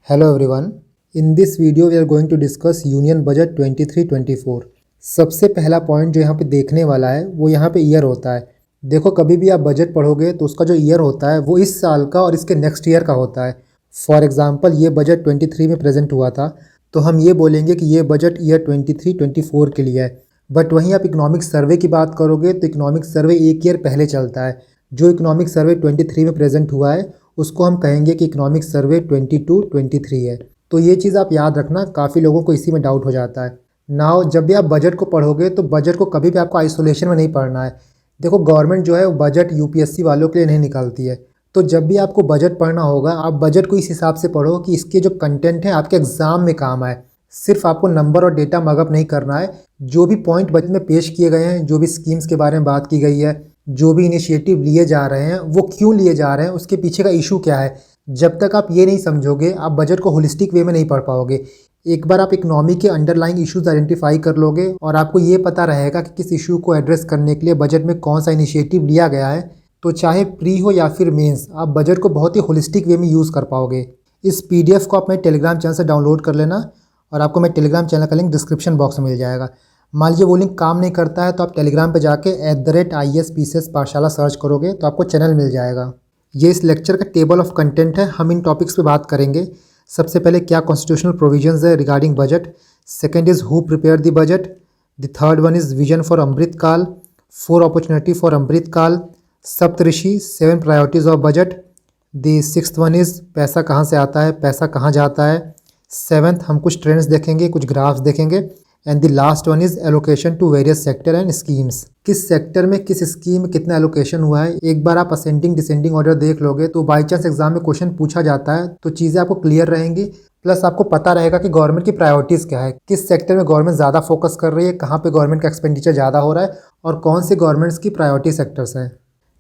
Hello everyone. In this video we are going to discuss Union Budget 23-24. सबसे पहला point जो यहाँ पे देखने वाला है वो यहाँ पे ईयर होता है। देखो कभी भी आप बजट पढ़ोगे तो उसका जो ईयर होता है वो इस साल का और इसके नेक्स्ट ईयर का होता है। फॉर एग्जांपल ये बजट 23 में प्रेजेंट हुआ था तो हम ये बोलेंगे कि ये बजट ईयर 23-24 के लिए है। बट वहीं आप इकोनॉमिक सर्वे की बात करोगे तो इकोनॉमिक सर्वे एक ईयर पहले चलता है। जो इकोनॉमिक सर्वे 23 में प्रेजेंट हुआ है उसको हम कहेंगे कि इकोनॉमिक सर्वे 22-23 है। तो ये चीज़ आप याद रखना, काफ़ी लोगों को इसी में डाउट हो जाता है। नाउ जब भी आप बजट को पढ़ोगे तो बजट को कभी भी आपको आइसोलेशन में नहीं पढ़ना है। देखो गवर्नमेंट जो है वो बजट यूपीएससी वालों के लिए नहीं निकालती है। तो जब भी आपको बजट पढ़ना होगा आप बजट को इस हिसाब से पढ़ो कि इसके जो कंटेंट है आपके एग्जाम में काम आए। सिर्फ आपको नंबर और डेटा मगअप नहीं करना है। जो भी पॉइंट बजट में पेश किए गए हैं, जो भी स्कीम्स के बारे में बात की गई है, जो भी इनिशिएटिव लिए जा रहे हैं वो क्यों लिए जा रहे हैं, उसके पीछे का इशू क्या है, जब तक आप ये नहीं समझोगे आप बजट को होलिस्टिक वे में नहीं पढ़ पाओगे। एक बार आप इकोनॉमी के अंडरलाइंग इश्यूज आइडेंटिफाई कर लोगे और आपको ये पता रहेगा कि किस इशू को एड्रेस करने के लिए बजट में कौन सा इनिशिएटिव लिया गया है, तो चाहे प्री हो या फिर मेंस आप बजट को बहुत ही होलिस्टिक वे में यूज़ कर पाओगे। इस पीडीएफ को आप मेरे टेलीग्राम चैनल से डाउनलोड कर लेना और आपको मेरे टेलीग्राम चैनल का लिंक डिस्क्रिप्शन बॉक्स में मिल जाएगा। मान लीजिए वो लिंक काम नहीं करता है तो आप टेलीग्राम पे जाके @IAS पाठशाला सर्च करोगे तो आपको चैनल मिल जाएगा। ये इस लेक्चर का टेबल ऑफ कंटेंट है। हम इन टॉपिक्स पे बात करेंगे। सबसे पहले क्या कॉन्स्टिट्यूशनल प्रोविजंस है regarding budget. Second is who prepare the budget. The third one is vision for Amrit Kaal, 4 opportunity for Amrit Kaal, Saptarishi, 7 priorities of budget. The sixth one is पैसा कहाँ से आता है, पैसा कहाँ जाता है। सेवन्थ हम कुछ ट्रेंड्स देखेंगे, कुछ ग्राफ्स देखेंगे। And the last one is allocation to various sector and schemes. किस सेक्टर में किस स्कीम में कितना एलोकेशन हुआ है। एक बार आप असेंडिंग डिसेंडिंग ऑर्डर देख लोगे तो बाई चांस एग्जाम में क्वेश्चन पूछा जाता है तो चीज़ें आपको क्लियर रहेंगी। प्लस आपको पता रहेगा कि गवर्नमेंट की प्रायोरिटीज़ क्या है, किस सेक्टर में गवर्नमेंट ज़्यादा फोकस कर रही है, कहाँ पे गवर्नमेंट का एक्सपेंडिचर ज़्यादा हो रहा है और कौन से गवर्नमेंट्स की प्रायोरिटी सेक्टर्स हैं।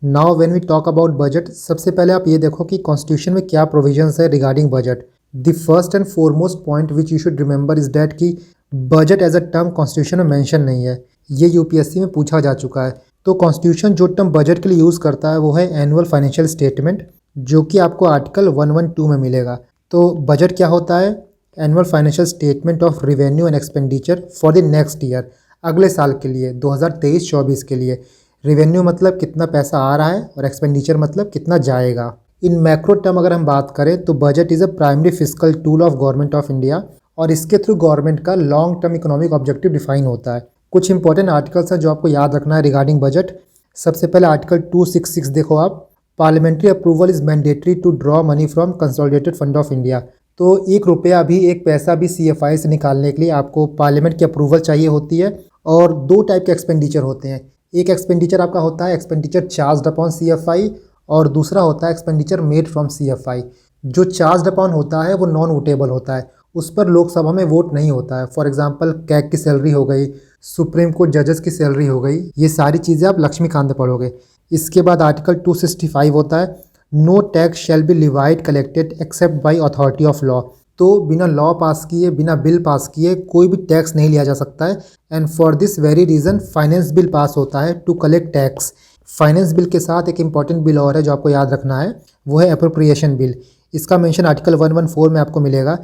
Now when we talk about budget, सबसे पहले आप ये देखो कि कॉन्स्टिट्यूशन में क्या प्रोविजंस है regarding budget. The first and foremost point which you should remember is that कि budget as a term constitution में मेंशन नहीं है। ये यूपीएससी में पूछा जा चुका है। तो कॉन्स्टिट्यूशन जो टर्म बजट के लिए यूज़ करता है वो है एनुअल फाइनेंशियल स्टेटमेंट, जो कि आपको आर्टिकल 112 में मिलेगा। तो बजट क्या होता है? Annual financial statement of revenue and expenditure for the next year, अगले साल के लिए 2023-24 के लिए। रिवेन्यू मतलब कितना पैसा आ रहा है और एक्सपेंडिचर मतलब कितना जाएगा। इन मैक्रो टर्म अगर हम बात करें तो budget is a primary fiscal tool of government of India और इसके थ्रू गवर्नमेंट का long term economic objective define होता है। कुछ इंपॉर्टेंट आर्टिकल्स हैं जो आपको याद रखना है रिगार्डिंग बजट। सबसे पहले आर्टिकल 266 देखो आप, parliamentary approval is mandatory to draw money from consolidated fund of India. तो 1 रुपया भी, 1 पैसा भी CFI से निकालने के लिए आपको पार्लियामेंट की अप्रूवल चाहिए होती है। और 2 टाइप के एक्सपेंडिचर होते हैं। एक एक्सपेंडिचर आपका होता है एक्सपेंडिचर चार्ज्ड अपॉन CFI और दूसरा होता है एक्सपेंडिचर मेड फ्रॉम CFI। जो चार्ज्ड अपॉन होता है वो नॉन वोटेबल होता है, उस पर लोकसभा में वोट नहीं होता है। फॉर एग्जांपल कैग की सैलरी हो गई, सुप्रीम कोर्ट जजेस की सैलरी हो गई, ये सारी चीज़ें आप लक्ष्मीकांत में पढ़ोगे। इसके बाद आर्टिकल 265 होता है no tax shall be levied collected except by authority of law. तो बिना लॉ पास किए, बिना बिल पास किए कोई भी टैक्स नहीं लिया जा सकता है। And for this very reason finance bill pass होता है to collect tax. Finance bill के साथ एक इंपॉर्टेंट बिल और है जो आपको याद रखना है, वो है एप्रोप्रिएशन बिल। इसका मेंशन आर्टिकल 114 में आपको मिलेगा।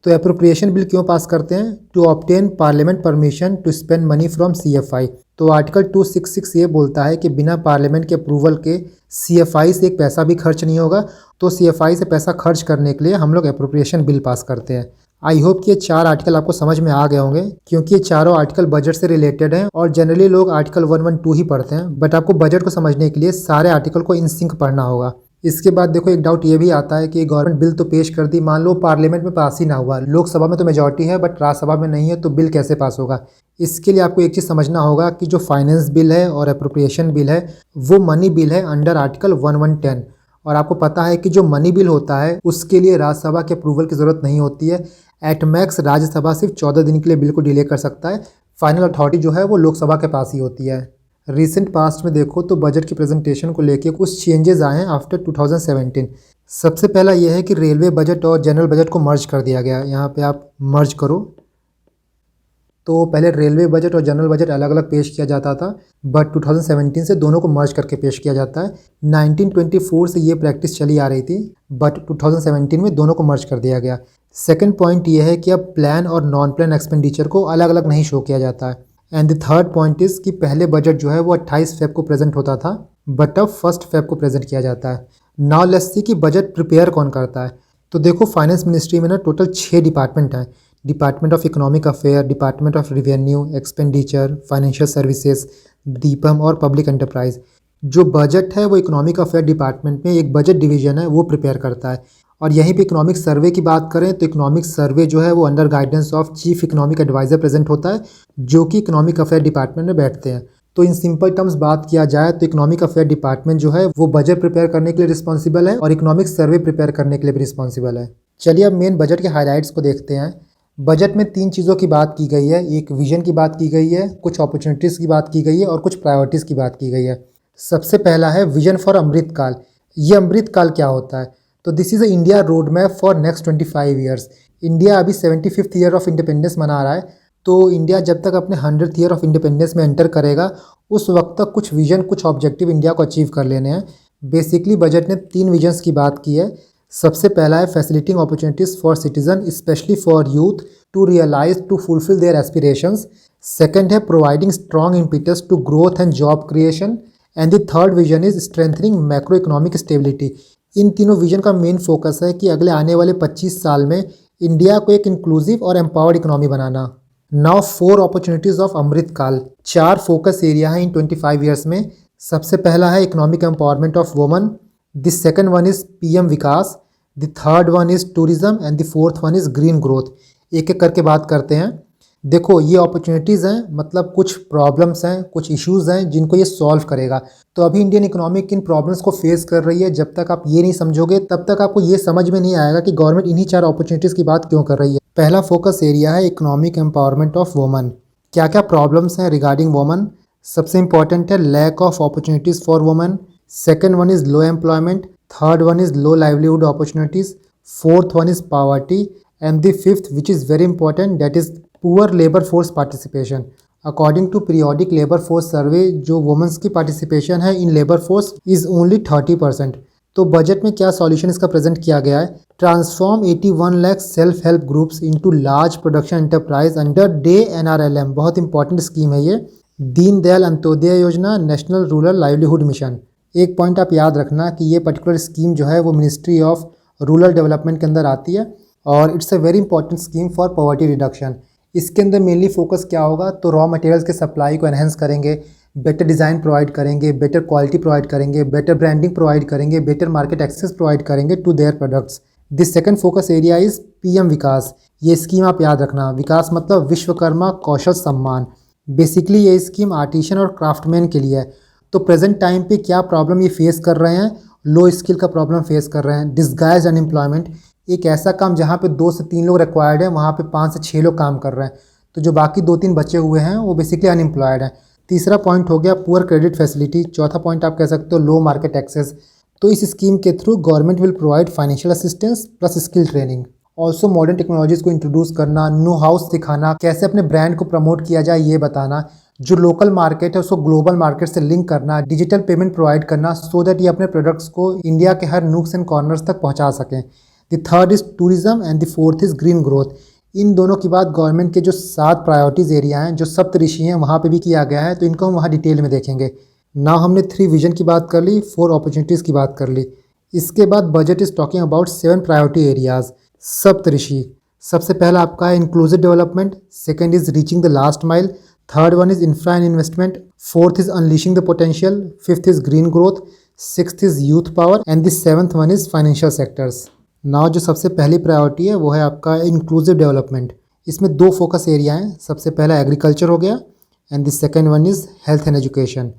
तो एप्रोप्रिएशन बिल क्यों पास करते हैं? To obtain parliament permission to spend money from CFI। तो आर्टिकल 266 ये बोलता है कि बिना पार्लियामेंट के अप्रूवल के CFI से एक पैसा भी खर्च नहीं होगा। तो CFI से पैसा खर्च करने के लिए हम लोग एप्रोप्रिएशन बिल पास करते हैं। आई होप कि ये 4 आर्टिकल आपको समझ में आ गए होंगे, क्योंकि ये चारों आर्टिकल बजट से रिलेटेड हैं और जनरली लोग आर्टिकल 112 ही पढ़ते हैं। बट आपको बजट को समझने के लिए सारे आर्टिकल को इन सिंक पढ़ना होगा। इसके बाद देखो एक डाउट ये भी आता है कि गवर्नमेंट बिल तो पेश कर दी, मान लो पार्लियामेंट में पास ही ना हुआ, लोकसभा में तो मेजॉरिटी है बट राज्यसभा में नहीं है, तो बिल कैसे पास होगा? इसके लिए आपको एक चीज़ समझना होगा कि जो फाइनेंस बिल है और एप्रोप्रिएशन बिल है वो मनी बिल है अंडर आर्टिकल 1110। और आपको पता है कि जो मनी बिल होता है उसके लिए राज्यसभा के अप्रूवल की ज़रूरत नहीं होती है। एट मैक्स राज्यसभा सिर्फ 14 दिन के लिए बिल को डिले कर सकता है। फाइनल अथॉरिटी जो है वो लोकसभा के पास ही होती है। रिसेंट पास्ट में देखो तो बजट की प्रेजेंटेशन को लेके कुछ चेंजेस आए हैं आफ्टर 2017। सबसे पहला यह है कि रेलवे बजट और जनरल बजट को मर्ज कर दिया गया। यहाँ पे आप मर्ज करो तो पहले रेलवे बजट और जनरल बजट अलग अलग पेश किया जाता था, बट 2017 से दोनों को मर्ज करके पेश किया जाता है। 1924 से ये प्रैक्टिस चली आ रही थी, बट 2017 में दोनों को मर्ज कर दिया गया। सेकंड पॉइंट ये है कि अब प्लान और नॉन प्लान एक्सपेंडिचर को अलग अलग नहीं शो किया जाता है। And the third point is कि पहले बजट जो है वो 28 फेब को प्रेजेंट होता था, बट अब 1 फेब को प्रेजेंट किया जाता है। नाउ लेट्स सी कि बजट प्रिपेयर कौन करता है। तो देखो, फाइनेंस मिनिस्ट्री में ना टोटल 6 डिपार्टमेंट हैं। Department of economic affair, department of revenue, expenditure, financial services, Deepam और पब्लिक एंटरप्राइज। जो बजट है वो इकोनॉमिक अफेयर डिपार्टमेंट में एक बजट डिवीजन है, वो प्रिपेयर करता है। और यहीं पे इकोनॉमिक सर्वे की बात करें तो इकोनॉमिक सर्वे जो है वो under guidance of chief economic adviser present होता है, जो कि इकोनॉमिक अफेयर डिपार्टमेंट में बैठते हैं। तो इन सिंपल टर्म्स बात किया जाए तो इकोनॉमिक अफेयर डिपार्टमेंट जो है वो बजट प्रिपेयर करने के लिए रिस्पॉन्सिबल है और इकोनॉमिक सर्वे प्रिपेयर करने के लिए भी रिस्पॉन्सिबल है। चलिए अब मेन बजट के हाईलाइट्स को देखते हैं। बजट में 3 चीज़ों की बात की गई है। एक विजन की बात की गई है, कुछ अपॉर्चुनिटीज़ की बात की गई है और कुछ प्रायोरिटीज़ की बात की गई है। सबसे पहला है विजन फॉर अमृत काल। ये अमृत काल क्या होता है? तो this is a India road map for next 25 years. India अभी 75th ईयर ऑफ इंडिपेंडेंस मना रहा है, तो इंडिया जब तक अपने 100th ईयर ऑफ इंडिपेंडेंस में एंटर करेगा उस वक्त तक कुछ विजन, कुछ ऑब्जेक्टिव इंडिया को अचीव कर लेने हैं। बेसिकली बजट ने 3 विजन्स की बात की है। सबसे पहला है facilitating opportunities for citizen specially for youth to realise to fulfil their aspirations. Second है providing strong impetus to growth and job creation. And the third vision is strengthening macro economic stability. इन तीनों vision का main focus है कि अगले आने वाले 25 साल में इंडिया को एक इंक्लूसिव और एम्पावर्ड इकोनॉमी बनाना। Now 4 opportunities of Amrit Kaal. 4 focus area हैं इन 25 ईयर्स में। सबसे पहला है economic empowerment of woman. The second one is PM Vikas. The third one is tourism and the fourth one is green growth. एक एक करके बात करते हैं। देखो, ये अपॉर्चुनिटीज़ हैं, मतलब कुछ प्रॉब्लम्स हैं, कुछ इश्यूज़ हैं जिनको ये सॉल्व करेगा। तो अभी इंडियन इकोनॉमी किन प्रॉब्लम्स को फेस कर रही है, जब तक आप ये नहीं समझोगे तब तक आपको ये समझ में नहीं आएगा कि गवर्नमेंट इन्हीं 4 अपॉर्चुनिटीज़ की बात क्यों कर रही है। पहला फोकस एरिया है इकोनॉमिक एम्पावरमेंट ऑफ वुमन। क्या क्या प्रॉब्लम्स हैं रिगार्डिंग वुमन? सबसे इंपॉर्टेंट है lack of opportunities for woman. Second one is low employment. Third one is low livelihood opportunities. Fourth one is poverty. And the fifth which is very important, that is poor labour force participation. According to periodic labour force survey, जो women's की participation है in labour force is only 30%। तो budget में क्या solution इसका present किया गया है? Transform 81 lakh self help groups into large production enterprise under day NRLM। बहुत इंपॉर्टेंट स्कीम है ये, दीनदयाल अंत्योदय योजना, नेशनल रूरल लाइवलीहुड मिशन। एक पॉइंट आप याद रखना कि ये पर्टिकुलर स्कीम जो है वो मिनिस्ट्री ऑफ रूरल डेवलपमेंट के अंदर आती है और it's a very important scheme for poverty reduction. इसके अंदर मेनली फोकस क्या होगा? तो रॉ मटेरियल्स के सप्लाई को एनहेंस करेंगे, बेटर डिज़ाइन प्रोवाइड करेंगे, बेटर क्वालिटी प्रोवाइड करेंगे, बेटर ब्रांडिंग प्रोवाइड करेंगे, बेटर मार्केट एक्सेस प्रोवाइड करेंगे to their products. This second focus area is PM Vikas. ये स्कीम आप याद रखना, विकास मतलब विश्वकर्मा कौशल सम्मान। बेसिकली ये स्कीम आर्टिशन और क्राफ्टमैन के लिए है। तो प्रेजेंट टाइम पे क्या प्रॉब्लम ये फेस कर रहे हैं? लो स्किल का प्रॉब्लम फेस कर रहे हैं, डिस्गाइज अनएम्प्लॉयमेंट। एक ऐसा काम जहाँ पे 2 से 3 लोग रिक्वायर्ड हैं, वहाँ पे 5 से 6 लोग काम कर रहे हैं, तो जो बाकी 2-3 बचे हुए हैं वो बेसिकली अनएम्प्लॉयड हैं। तीसरा पॉइंट हो गया पुअर क्रेडिट फैसिलिटी। चौथा पॉइंट आप कह सकते हो लो मार्केट एक्सेस। तो इस स्कीम के through government will provide financial assistance plus skill training. Also modern technologies को इंट्रोड्यूस करना, नो हाउस सिखाना, कैसे अपने ब्रांड को प्रमोट किया जाए ये बताना, जो लोकल मार्केट है उसको ग्लोबल मार्केट से लिंक करना, डिजिटल पेमेंट प्रोवाइड करना सो दैट ये अपने प्रोडक्ट्स को इंडिया के हर नूक्स एंड कॉर्नर्स तक पहुँचा सकें। The third is tourism and the fourth is green growth. इन दोनों की बात गवर्नमेंट के जो 7 प्रायोरिटीज़ एरिया हैं, जो सप्तऋषि हैं, वहाँ पे भी किया गया है, तो इनको हम वहाँ डिटेल में देखेंगे। ना हमने 3 विजन की बात कर ली, 4 अपॉर्चुनिटीज़ की बात कर ली। इसके बाद budget is talking about 7 priority areas. Saptarishi, सबसे पहला आपका है inclusive development, second is reaching the last mile, third one is infra and investment, fourth is unleashing the potential, fifth is green growth, sixth is youth power and the seventh one is financial sectors. Now जो सबसे पहली priority है वो है आपका inclusive development. इसमें 2 focus area हैं। सबसे पहला एग्रीकल्चर हो गया and the second one is health and education.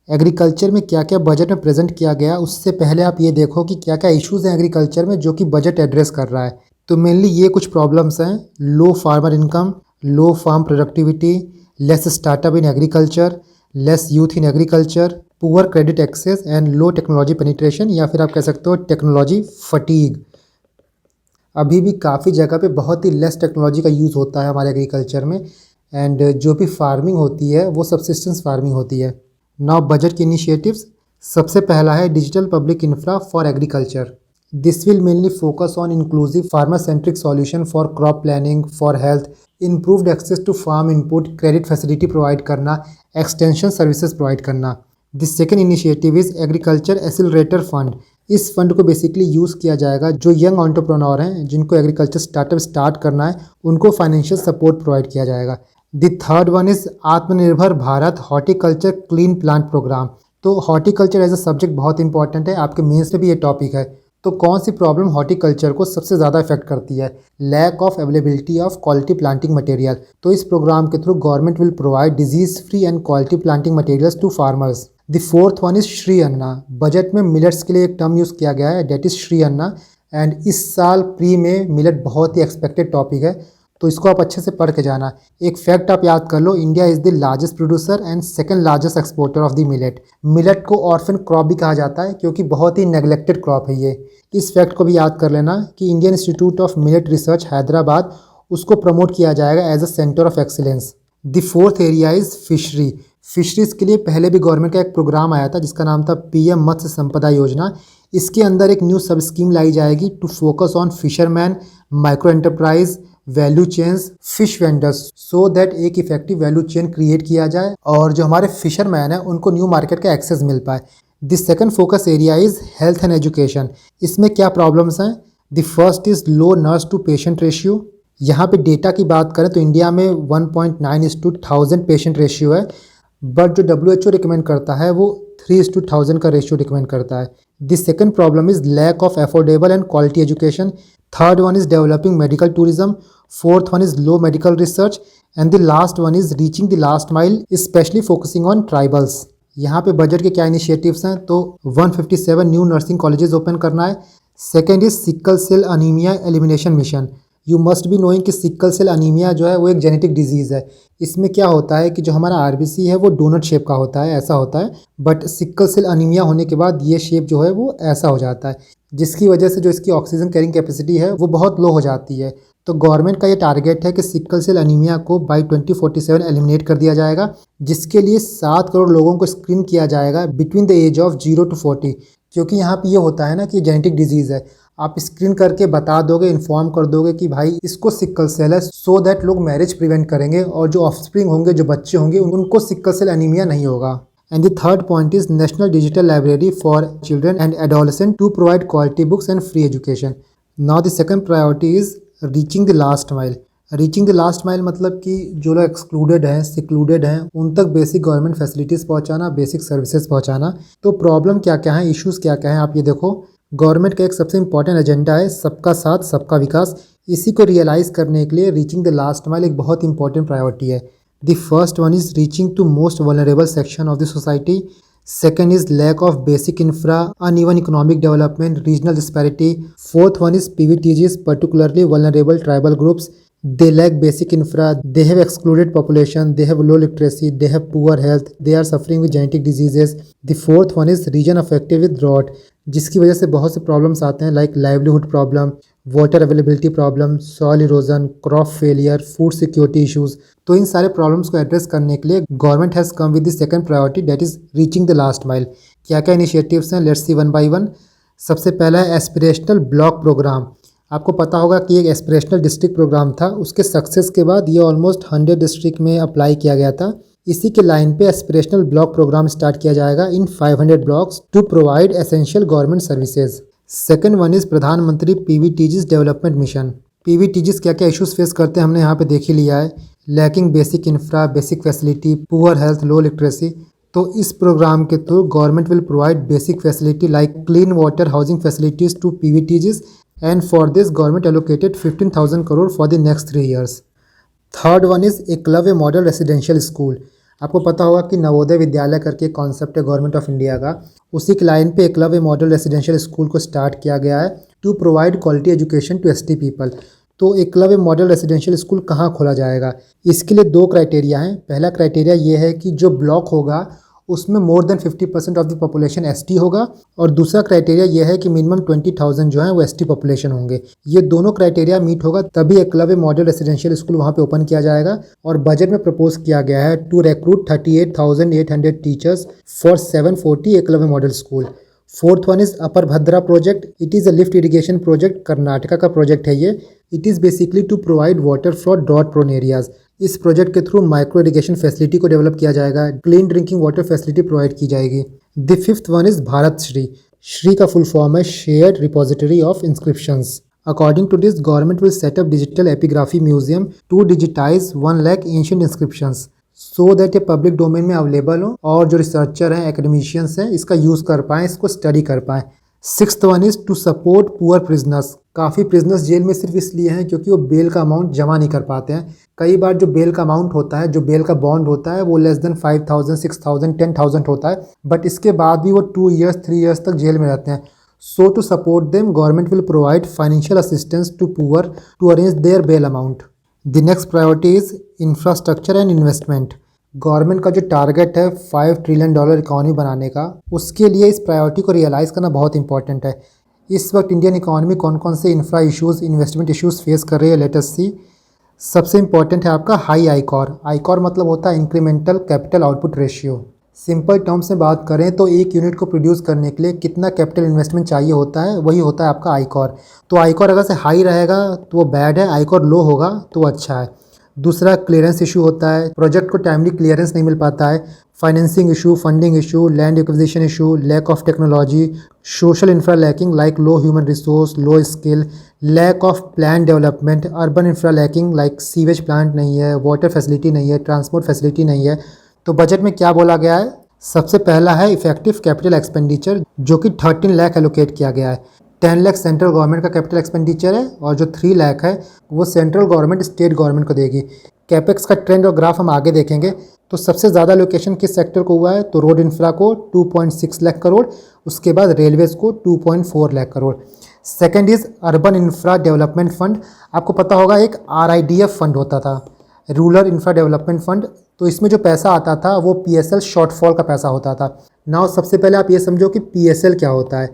Agriculture में क्या क्या बजट में प्रेजेंट किया गया, उससे पहले आप ये देखो कि क्या क्या इश्यूज़ हैं एग्रीकल्चर में जो कि बजट एड्रेस कर रहा है। तो मेनली ये कुछ प्रॉब्लम्स हैं: low farmer income, low farm productivity, less startup in agriculture, less youth in agriculture, poor credit access and low technology penetration, या फिर आप कह सकते हो टेक्नोलॉजी फटीग। अभी भी काफ़ी जगह पे बहुत ही लेस टेक्नोलॉजी का यूज़ होता है हमारे एग्रीकल्चर में, एंड जो भी फार्मिंग होती है वो सबसिस्टेंस फार्मिंग होती है। नाउ बजट के इनिशिएटिव्स, सबसे पहला है digital public infra for agriculture. This will mainly focus on inclusive farmer-centric solution for crop planning, for health, improved access to farm input, credit facility provide करना, extension services provide करना. The second initiative is Agriculture Accelerator Fund. इस fund को basically use किया जाएगा जो young entrepreneur हैं जिनको agriculture startup start करना है उनको फाइनेंशियल सपोर्ट प्रोवाइड किया जाएगा. The third one is Aatmanirbhar Bharat horticulture clean plant programme. तो हॉर्टिकल्चर एज अ सब्जेक्ट बहुत इंपॉर्टेंट है, आपके मेंस में भी ये टॉपिक है. तो कौन सी प्रॉब्लम हॉर्टिकल्चर को सबसे ज़्यादा इफेक्ट करती है? Lack of availability of quality planting material. तो इस प्रोग्राम के through government will provide disease free and quality planting materials to farmers. The fourth one is Shri Anna. Budget में मिलेट्स के लिए एक टर्म यूज़ किया गया है, that is Shri Anna. And इस साल प्री में मिलेट बहुत ही एक्सपेक्टेड टॉपिक है, तो इसको आप अच्छे से पढ़ के जाना. एक फैक्ट आप याद कर लो, India is the largest producer and second largest exporter of the millet. Millet को ऑर्फन क्रॉप भी कहा जाता है क्योंकि बहुत ही नेग्लेक्टेड क्रॉप है ये. इस फैक्ट को भी याद कर लेना कि Indian Institute of Millet Research Hyderabad उसको प्रमोट किया जाएगा as a centre of excellence. The fourth area is fishery. Fisheries के लिए पहले भी गवर्नमेंट का एक प्रोग्राम आया था जिसका नाम था पीएम मत्स्य संपदा योजना. इसके अंदर एक न्यू सब स्कीम लाई जाएगी to focus on fisherman, micro enterprise, value chains, fish vendors, so that एक इफेक्टिव वैल्यू चेन क्रिएट किया जाए और जो हमारे फिशरमैन हैं उनको न्यू मार्केट का एक्सेस मिल पाए. The second focus area is health and education. इसमें क्या प्रॉब्लम्स हैं? The first is low nurse to patient ratio. यहाँ पे डेटा की बात करें तो इंडिया में 1.9:1000 पेशेंट रेशियो है, बट जो WHO रिकमेंड करता है वो 3:1000 का रेशियो रिकमेंड करता है. The second problem is lack of affordable and quality education. Third one is developing medical tourism. Fourth one is low medical research. And the last one is reaching the last mile, specially focusing on tribals. यहाँ पे budget के क्या initiatives हैं? तो 157 new nursing colleges open करना है. Second is sickle cell anaemia elimination mission. You must be knowing कि sickle cell anaemia जो है वो एक जेनेटिक डिजीज़ है. इसमें क्या होता है कि जो हमारा RBC है वो डोनट शेप का होता है, ऐसा होता है, बट सिक्कल सेल अनीमिया होने के बाद ये शेप जो है वो ऐसा हो जाता है, जिसकी वजह से जो इसकी ऑक्सीजन कैरिंग कैपेसिटी है वो बहुत लो हो जाती है. तो गवर्नमेंट का ये टारगेट है कि सिक्कल सेल अनीमिया को बाय 2047 एलिमिनेट कर दिया जाएगा, जिसके लिए 7 करोड़ लोगों को स्क्रीन किया जाएगा between the age of 0 to 40. क्योंकि यहाँ पे ये होता है ना कि जेनेटिक डिजीज़ है, आप स्क्रीन करके बता दोगे, इन्फॉर्म कर दोगे कि भाई इसको सिक्कल सेल है, सो दैट लोग मैरिज प्रिवेंट करेंगे और जो ऑफस्प्रिंग होंगे, जो बच्चे होंगे, उनको सिक्कल सेल अनीमिया नहीं होगा. And the third point is national digital library for children and adolescent to provide quality books and free education. Now the second priority is reaching the last mile. Reaching the last mile मतलब कि जो लोग excluded हैं, secluded हैं, उन तक basic government facilities पहुंचाना, basic services पहुंचाना. तो प्रॉब्लम क्या क्या है, इश्यूज़ क्या क्या हैं, आप ये देखो. गवर्नमेंट का एक सबसे इंपॉर्टेंट एजेंडा है सबका साथ सबका विकास. इसी को रियलाइज़ करने के लिए रीचिंग द लास्ट माइल एक बहुत इंपॉर्टेंट प्रायोरिटी है. The first one is reaching to most vulnerable section of the society. Second is lack of basic infra, uneven economic development, regional disparity. Fourth one is PVTGs, particularly vulnerable tribal groups. They lack basic infra, they have excluded population, they have low literacy, they have poor health, they are suffering with genetic diseases. The fourth one is region affected with drought, जिसकी वजह से बहुत से problems आते हैं like livelihood problem, water availability problem, soil erosion, crop failure, food security issues. तो इन सारे problems को एड्रेस करने के लिए government has come with the second priority, that is reaching the last mile. क्या क्या इनिशिएटिव्स हैं, let's see one by one. सबसे पहला है एस्पिरेशनल ब्लॉक प्रोग्राम. आपको पता होगा कि एक एस्पिरेशनल डिस्ट्रिक्ट प्रोग्राम था, उसके सक्सेस के बाद ये ऑलमोस्ट 100 डिस्ट्रिक्ट में अप्लाई किया गया था. इसी के लाइन पे एस्पिरेशनल ब्लॉक प्रोग्राम स्टार्ट किया जाएगा in 500 blocks to provide essential government services. Second one is Pradhanmantri PVTGs development mission. PVTGs क्या क्या इश्यूज़ फेस करते हैं हमने यहाँ पे देख ही लिया है. Lacking basic infra, basic facility, poor health, low literacy. तो इस प्रोग्राम के through government will provide basic facility like clean water, housing facilities to PVTGs, and for this government allocated 15,000 crore for the next 3 years. Third one is Eklavya model residential school. आपको पता होगा कि नवोदय विद्यालय करके concept है government of India का. उसी के line पे एकलव्य मॉडल रेसिडेंशियल स्कूल को स्टार्ट किया गया है to provide quality education to ST people. तो एकलव्य मॉडल रेसिडेंशियल स्कूल कहाँ खोला जाएगा? इसके लिए 2 क्राइटेरिया हैं. पहला क्राइटेरिया ये है कि जो ब्लॉक होगा उसमें more than 50% of the population ST होगा, और दूसरा क्राइटेरिया ये है कि मिनिमम 20,000 जो है वो ST पॉपुलेशन होंगे. ये दोनों क्राइटेरिया मीट होगा तभी एकलव्य मॉडल रेसिडेंशियल स्कूल वहाँ पे ओपन किया जाएगा. और बजट में प्रपोज किया गया है to recruit 38,800 teachers for 740 Eklavya model school. Fourth one is upper Bhadra project. It is a lift irrigation project, Karnataka का प्रोजेक्ट है ये। It is basically to provide water for drought prone areas. इस प्रोजेक्ट के through micro irrigation facility को develop किया जाएगा, clean drinking water facility provide की जाएगी। The fifth one is Bharat Shri. Shri का फुल फॉर्म है shared repository of inscriptions. According to this, government will set up digital epigraphy museum to digitize 1 lakh ancient inscriptions so that ये public domain में available हो और जो researcher हैं, academicians हैं, इसका यूज़ कर पाएँ, इसको स्टडी कर पाएँ। Sixth one is to support poor prisoners. काफ़ी प्रिजनर्स जेल में सिर्फ इसलिए हैं क्योंकि वो बेल का अमाउंट जमा नहीं कर पाते हैं। कई बार जो बेल का अमाउंट होता है, जो बेल का बॉन्ड होता है, वो लेस देन 5,000, 6,000, 10,000 होता है, बट इसके बाद भी वो 2 ईयर्स 3 ईयर्स तक जेल में रहते हैं। So to support them, government will provide financial assistance to poor to arrange their bail amount. The next priority is infrastructure and investment. Government का जो टारगेट है $5 ट्रिलियन इकॉनमी बनाने का, उसके लिए इस प्रायोरिटी को रियलाइज़ करना बहुत इंपॉर्टेंट है। इस वक्त इंडियन इकॉनमी कौन कौन से infra issues, investment issues face कर रही है, लेट अस सी। सबसे इंपॉर्टेंट है आपका हाई आईकॉर। आईकॉर मतलब होता है incremental capital output ratio. Simple terms में बात करें तो एक यूनिट को प्रोड्यूस करने के लिए कितना कैपिटल इन्वेस्टमेंट चाहिए होता है, वही होता है आपका आईकॉर। तो आईकॉर अगर से हाई रहेगा तो वो बैड है, आईकॉर लो होगा तो वो अच्छा है। दूसरा क्लियरेंस इशू होता है, प्रोजेक्ट को टाइमली क्लियरेंस नहीं मिल पाता है। Financing issue, funding issue, land acquisition issue, lack of technology, social infra lacking like low human resource, low skill, lack of plan development, urban infra lacking like sewage plant नहीं है, water facility नहीं है, transport facility नहीं है। तो budget में क्या बोला गया है? सबसे पहला है इफेक्टिव कैपिटल एक्सपेंडिचर, जो कि 13 लाख एलोकेट किया गया है। 10 लाख सेंट्रल गवर्नमेंट का कैपिटल एक्सपेंडिचर है और जो 3 लाख है वो सेंट्रल गवर्नमेंट स्टेट गवर्नमेंट को देगी। कैपेक्स का ट्रेंड और ग्राफ हम आगे देखेंगे। तो सबसे ज़्यादा लोकेशन किस सेक्टर को हुआ है? तो रोड इंफ्रा को 2.6 लाख करोड़, उसके बाद रेलवेज़ को 2.4 lakh crore. Second is urban infra development fund. आपको पता होगा एक RIDF फंड होता था, रूरल इंफ्रा डेवलपमेंट फंड। तो इसमें जो पैसा आता था वो PSL शॉर्टफॉल का पैसा होता था। नाउ सबसे पहले आप ये समझो कि PSL क्या होता है।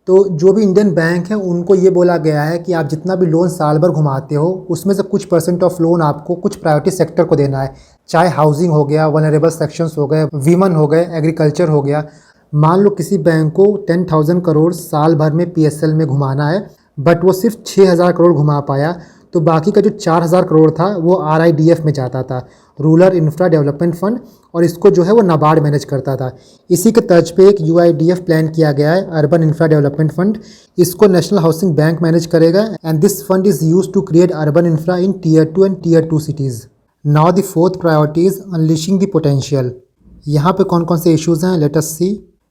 तो जो भी इंडियन बैंक हैं उनको ये बोला गया है कि आप जितना भी लोन साल भर घुमाते हो उसमें से कुछ % ऑफ लोन आपको कुछ प्रायोरिटी सेक्टर को देना है, चाहे हाउसिंग हो गया, वनरेबल सेक्शंस हो गए, वीमन हो गए, एग्रीकल्चर हो गया। मान लो किसी बैंक को 10,000 करोड़ साल भर में PSL में घुमाना है, बट वो सिर्फ 6,000 करोड़ घुमा पाया, तो बाकी का जो 4,000 करोड़ था वो RIDF में जाता था, रूरल इंफ्रा डेवलपमेंट फंड, और इसको जो है वो नाबार्ड मैनेज करता था। इसी के तर्ज पे एक UIDF प्लान किया गया है, अर्बन इंफ्रा डेवलपमेंट फंड। इसको नेशनल हाउसिंग बैंक मैनेज करेगा and this fund is used to create urban infra in Tier 2 and Tier 2 cities. Now the fourth priority is unleashing the potential. यहाँ पे कौन कौन से इश्यूज़ हैं, let us see.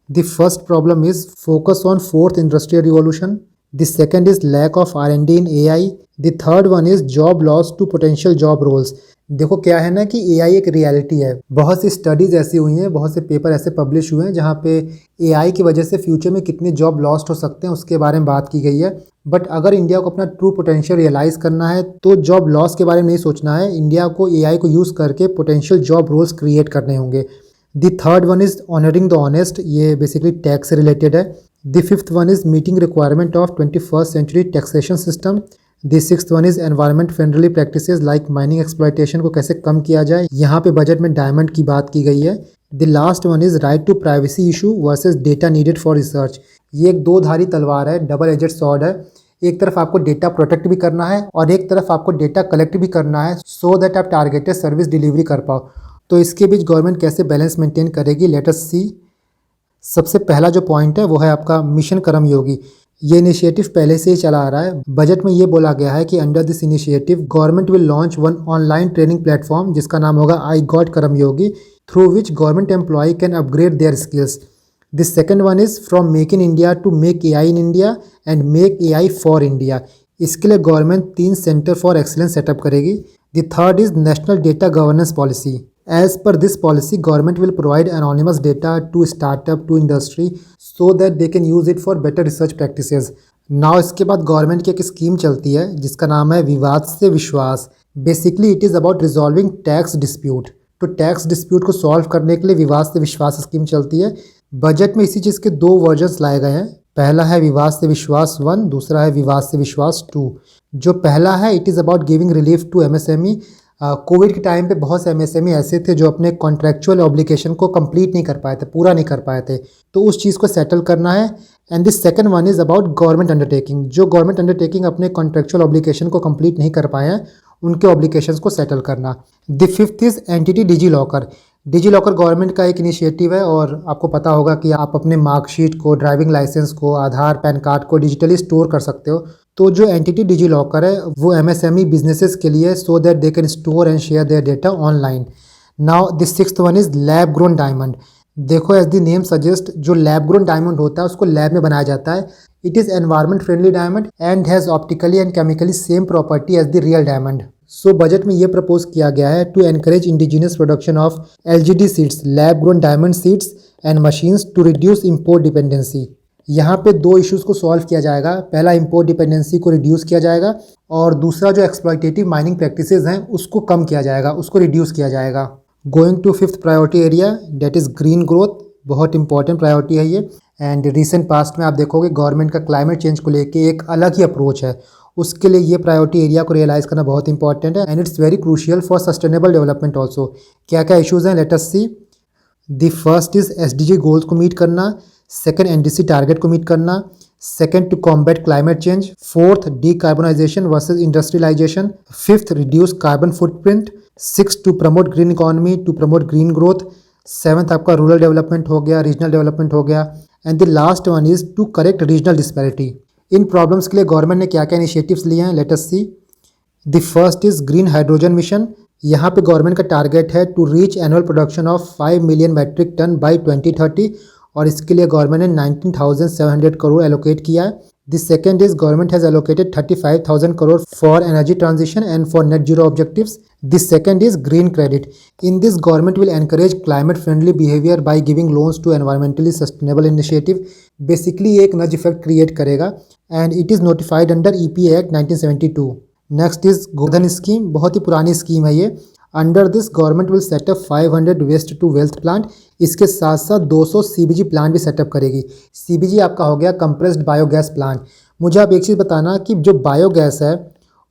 The first problem is focus on fourth industrial revolution. The second is lack of R&D in AI. The third one is job loss to potential job roles. देखो क्या है ना कि AI एक reality है। बहुत सी studies ऐसी हुई हैं, बहुत से पेपर ऐसे पब्लिश हुए हैं जहाँ पे AI की वजह से फ्यूचर में कितने जॉब लॉस्ट हो सकते हैं उसके बारे में बात की गई है। बट अगर इंडिया को अपना ट्रू पोटेंशियल रियलाइज़ करना है तो जॉब लॉस के बारे में नहीं सोचना है, इंडिया को AI को यूज़ करके पोटेंशियल जॉब रोल्स क्रिएट करने होंगे। The third one is honouring the honest, ये बेसिकली टैक्स से रिलेटेड है। The fifth one is meeting requirement of 21st century taxation system. The sixth one is environment friendly practices like mining exploitation को कैसे कम किया जाए, यहाँ पे budget में डायमंड की बात की गई है। The last one is right to privacy issue versus data needed for research. ये एक दो धारी तलवार है, डबल एजेड सॉर्ड है। एक तरफ आपको डेटा प्रोटेक्ट भी करना है और एक तरफ आपको डेटा कलेक्ट भी करना है सो दैट आप टारगेटेड सर्विस डिलीवरी कर पाओ। तो इसके बीच गवर्नमेंट कैसे बैलेंस मेंटेन करेगी, लेट अस सी। सबसे पहला जो पॉइंट है वो है आपका मिशन कर्मयोगी। ये इनिशिएटिव पहले से ही चला आ रहा है। बजट में ये बोला गया है कि under this initiative government will launch one online training platform जिसका नाम होगा iGOT Karmayogi, through which government employ can upgrade their skills. This second one is from make in India to make AI in India and make AI for India. इसके लिए government 3 centre for excellence setup करेगी। The third is national data governance policy. As per this policy, government will provide anonymous data to startup to industry so that they can use it for better research practices. Now इसके बाद government की एक scheme चलती है जिसका नाम है विवाद से विश्वास। Basically it is about resolving tax dispute. तो टैक्स डिस्प्यूट को सॉल्व करने के लिए विवाद से विश्वास स्कीम चलती है। बजट में इसी चीज़ के 2 वर्जन्स लाए गए हैं। पहला है विवाद से विश्वास 1, दूसरा है विवाद से विश्वास 2। जो पहला है it is about giving relief to MSME। Covid के टाइम पे बहुत से MSME ऐसे थे जो अपने कॉन्ट्रैक्चुअल ऑब्लिगेशन को कंप्लीट नहीं कर पाए थे, पूरा नहीं कर पाए थे, तो उस चीज़ को सेटल करना है। And this second one is about government undertaking, जो गवर्नमेंट अंडरटेकिंग अपने कॉन्ट्रेक्चुअल ऑब्लिगेशन को कंप्लीट नहीं कर पाए हैं उनके ऑब्लिगेशंस को सेटल करना। The fifth is entity DigiLocker. DigiLocker government का एक इनिशिएटिव है और आपको पता होगा कि आप अपने मार्कशीट को, ड्राइविंग लाइसेंस को, आधार, पैन कार्ड को डिजिटली स्टोर कर सकते हो। तो जो एंटिटी डिजी लॉकर है वो एमएसएमई बिजनेसेस के लिए, so that they can store and share their data online. Now this sixth one is lab grown diamond. देखो एज द नेम सजेस्ट, जो लैब ग्रोन डायमंड होता है उसको लैब में बनाया जाता है। It is environment friendly diamond and has optically and chemically same property as the real diamond. So budget में ये प्रपोज किया गया है to encourage indigenous production of LGD seeds, lab grown diamond seeds and machines to reduce import dependency. यहाँ पे दो issues को solve किया जाएगा। पहला, इम्पोर्ट डिपेंडेंसी को रिड्यूस किया जाएगा और दूसरा जो एक्सप्लॉयटेटिव माइनिंग प्रैक्टिसेस हैं उसको कम किया जाएगा, उसको रिड्यूस किया जाएगा। Going to fifth priority area, that is green growth. बहुत इंपॉर्टेंट प्रायोरिटी है ये। एंड रिसेंट पास्ट में आप देखोगे गवर्नमेंट का क्लाइमेट चेंज को लेके एक अलग ही अप्रोच है, उसके लिए ये प्रायोरिटी एरिया को रियलाइज़ करना बहुत इंपॉर्टेंट है। And it's very crucial for sustainable development also. क्या क्या इशूज़ हैं, let us see. The first is SDG goals को मीट करना, सेकंड एनडीसी टारगेट को मीट करना, second to combat climate change, fourth decarbonisation versus industrialisation, fifth reduce carbon footprint, six to promote green economy, to promote green growth, seventh आपका rural development हो गया, regional development हो गया, and the last one is to correct regional disparity. इन problems के लिए government ने क्या क्या इनिशिएटिव्स लिए हैं, let us see. The first is green hydrogen mission. यहाँ पे गवर्नमेंट का टारगेट है to reach annual production of 5 million metric tonne by 2030 और इसके लिए गवर्नमेंट ने 19,700 करोड़ एलोकेट किया है। The second is government has allocated 35,000 crore for energy transition and for net zero objectives. The second is green credit. In this, government will encourage climate friendly behavior by giving loans to environmentally sustainable initiative. Basically एक नज effect create करेगा and it is notified under EPA Act 1972. Next is Godhan scheme, बहुत ही पुरानी scheme है ये। Under this government will set up 500 waste to wealth plant. इसके साथ साथ 200 CBG प्लांट भी सेटअप करेगी। CBG आपका हो गया कंप्रेस्ड बायोगैस प्लांट। मुझे आप एक चीज़ बताना कि जो बायोगैस है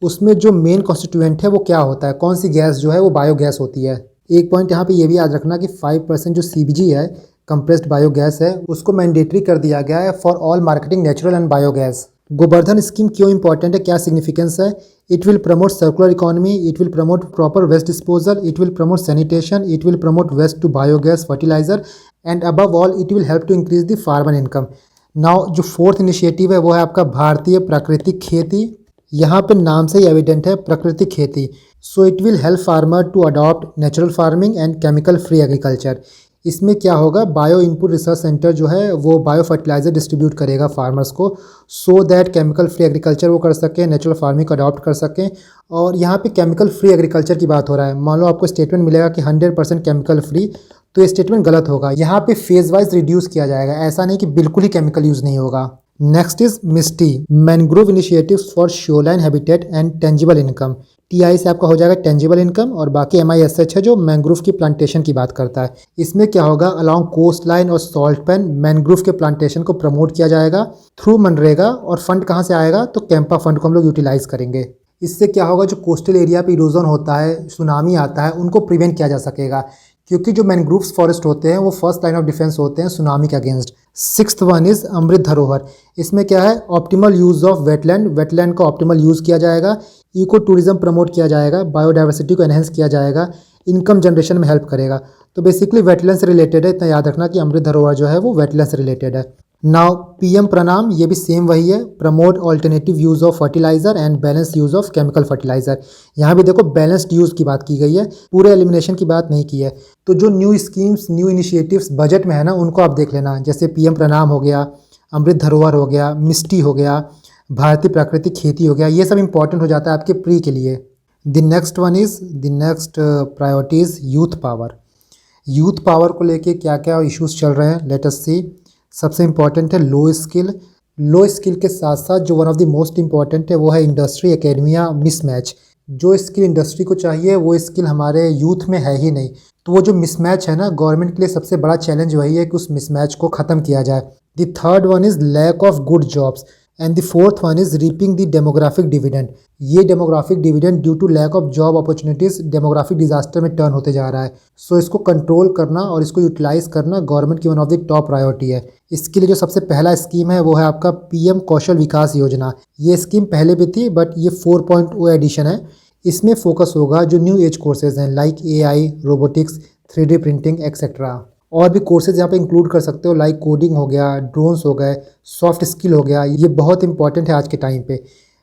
उसमें जो मेन कॉन्स्टिट्यूएंट है वो क्या होता है, कौन सी गैस जो है वो बायोगैस होती है। एक पॉइंट यहाँ पे ये भी याद रखना कि 5% जो CBG है, कंप्रेस्ड बायोगैस है, उसको मैंडेटरी कर दिया गया है for all marketing natural and biogas. Govardhan scheme क्यों इंपॉर्टेंट है, क्या सिग्निफिकेंस है? It will promote circular economy, it will promote proper waste disposal, it will promote sanitation, it will promote waste to biogas fertiliser and above all it will help to increase the farmer income. Now जो fourth initiative है वो है आपका भारतीय प्राकृतिक खेती। यहाँ पे नाम से ही एविडेंट है प्राकृतिक खेती। So it will help farmer to adopt natural farming and chemical free agriculture. इसमें क्या होगा, बायो इनपुट रिसर्च सेंटर जो है वो बायो फर्टिलाइजर डिस्ट्रीब्यूट करेगा फार्मर्स को, so that chemical free agriculture वो कर सकें, नेचुरल फार्मिंग को अडॉप्ट कर सकें। और यहाँ पे केमिकल फ्री एग्रीकल्चर की बात हो रहा है। मान लो आपको स्टेटमेंट मिलेगा कि 100% केमिकल फ्री, तो ये स्टेटमेंट गलत होगा। यहाँ पे फेज वाइज रिड्यूस किया जाएगा, ऐसा नहीं कि बिल्कुल ही केमिकल यूज़ नहीं होगा। Next is MISHTI, mangrove initiatives for shoreline habitat and tangible income. TI से आपका हो जाएगा टेंजिबल इनकम और बाकी MISH है जो मैंग्रोव की प्लांटेशन की बात करता है। इसमें क्या होगा, अलॉन्ग कोस्ट लाइन और सॉल्ट पैन मैंग्रोव के प्लांटेशन को प्रमोट किया जाएगा थ्रू मनरेगा। और फंड कहाँ से आएगा, तो कैंपा फंड को हम लोग यूटिलाइज करेंगे। इससे क्या होगा, जो कोस्टल एरिया पे इरोजन होता है, सुनामी आता है, उनको प्रिवेंट किया जा सकेगा, क्योंकि जो मैनग्रोव्स फॉरेस्ट होते हैं वो फर्स्ट लाइन ऑफ डिफेंस होते हैं सुनामी के अगेंस्ट। सिक्स्थ वन इज अमृत धरोहर। इसमें क्या है, optimal use of wetland, wetland का ऑप्टिमल यूज़ किया जाएगा, इको टूरिज्म प्रमोट किया जाएगा, बायोडाइवर्सिटी को एनहेंस किया जाएगा, इनकम जनरेशन में हेल्प करेगा। तो बेसिकली वेटलैंड से रिलेटेड है, इतना याद रखना कि अमृत धरोहर जो है वो वेटलैंड से रिलेटेड है। नाउ PM प्रणाम, ये भी सेम वही है, promote alternative use of fertiliser and balance use of chemical fertiliser. यहाँ भी देखो बैलेंस्ड यूज़ की बात की गई है, पूरे एलिमिनेशन की बात नहीं की है। तो जो new schemes, new initiatives budget में है ना, उनको आप देख लेना, जैसे PM प्रणाम हो गया, अमृत धरोहर हो गया, मिस्टी हो गया, भारतीय प्राकृतिक खेती हो गया, ये सब इंपॉर्टेंट हो जाता है आपके प्री के लिए। The next one is, the next priority is youth power. Youth power को लेके क्या क्या इश्यूज चल रहे हैं, लेट अस सी। सबसे इम्पॉर्टेंट है लो स्किल। लो स्किल के साथ साथ जो one of the most important है वो है इंडस्ट्री एकेडमिया मिसमैच। जो स्किल इंडस्ट्री को चाहिए वो स्किल हमारे यूथ में है ही नहीं। तो वो जो मिसमैच है ना, गवर्नमेंट के लिए सबसे बड़ा चैलेंज वही है कि उस मिसमैच को ख़त्म किया जाए। The third one is lack of good jobs. And the fourth one is reaping the demographic dividend. ये demographic dividend due to lack of job opportunities demographic disaster में टर्न होते जा रहा है। सो इसको कंट्रोल करना और इसको यूटिलाइज करना गवर्नमेंट की one of the top priority है। इसके लिए जो सबसे पहला स्कीम है वो है आपका पीएम कौशल विकास योजना। ये स्कीम पहले भी थी बट ये 4.0 एडिशन है। इसमें फोकस होगा जो न्यू एज कोर्सेज हैं like AI, robotics, 3D printing etcetera. और भी कोर्सेज यहाँ पे इंक्लूड कर सकते हो लाइक कोडिंग हो गया, ड्रोन्स हो गए, सॉफ्ट स्किल हो गया। ये बहुत इंपॉर्टेंट है आज के टाइम पे।